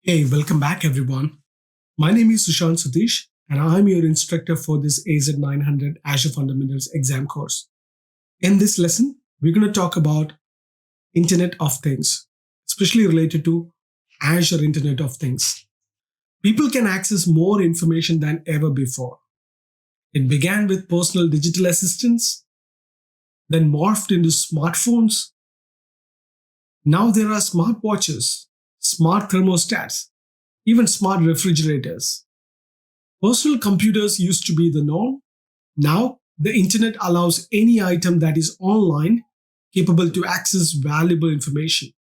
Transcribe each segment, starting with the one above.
Hey, welcome back everyone. My name is Sushant Satish and I'm your instructor for this AZ-900 Azure Fundamentals exam course. In this lesson, we're going to talk about Internet of Things, especially related to Azure Internet of Things. People can access more information than ever before. It began with personal digital assistants, then morphed into smartphones. Now there are smartwatches, smart thermostats, even smart refrigerators. Personal computers used to be the norm. Now, the internet allows any item that is online capable to access valuable information.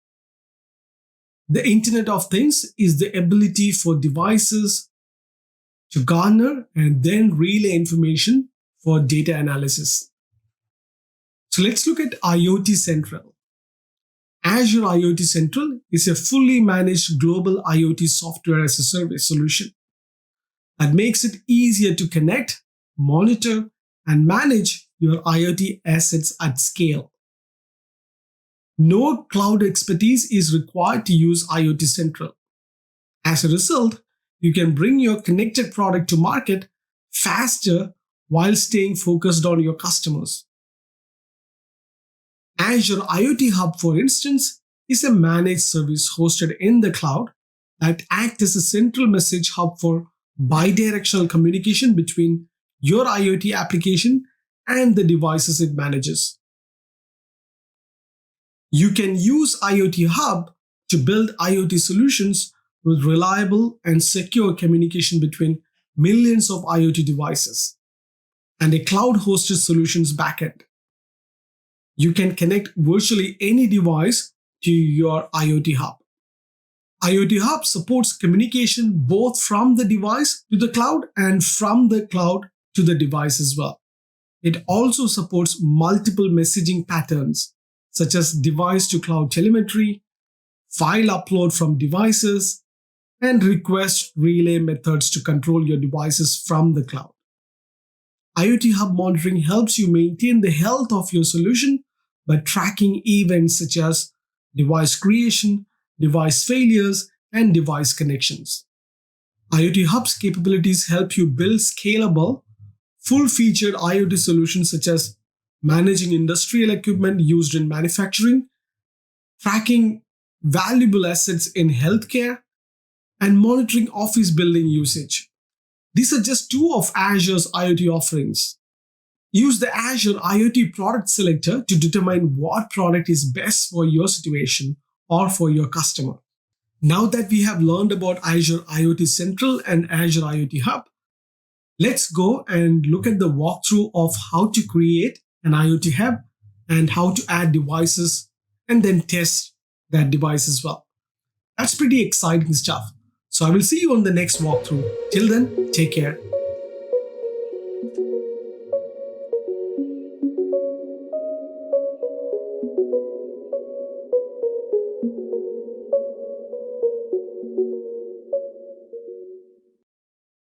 The Internet of Things is the ability for devices to garner and then relay information for data analysis. So let's look at IoT Central. Azure IoT Central is a fully managed global IoT software as a service solution that makes it easier to connect, monitor, and manage your IoT assets at scale. No cloud expertise is required to use IoT Central. As a result, you can bring your connected product to market faster while staying focused on your customers. Azure IoT Hub, for instance, is a managed service hosted in the cloud that acts as a central message hub for bidirectional communication between your IoT application and the devices it manages. You can use IoT Hub to build IoT solutions with reliable and secure communication between millions of IoT devices and a cloud-hosted solutions backend. You can connect virtually any device to your IoT Hub. IoT Hub supports communication both from the device to the cloud and from the cloud to the device as well. It also supports multiple messaging patterns such as device to cloud telemetry, file upload from devices, and request relay methods to control your devices from the cloud. IoT Hub monitoring helps you maintain the health of your solution by tracking events such as device creation, device failures, and device connections. IoT Hub's capabilities help you build scalable, full-featured IoT solutions such as managing industrial equipment used in manufacturing, tracking valuable assets in healthcare, and monitoring office building usage. These are just two of Azure's IoT offerings. Use the Azure IoT product selector to determine what product is best for your situation or for your customer. Now that we have learned about Azure IoT Central and Azure IoT Hub, let's go and look at the walkthrough of how to create an IoT Hub and how to add devices and then test that device as well. That's pretty exciting stuff. So I will see you on the next walkthrough. Till then, take care.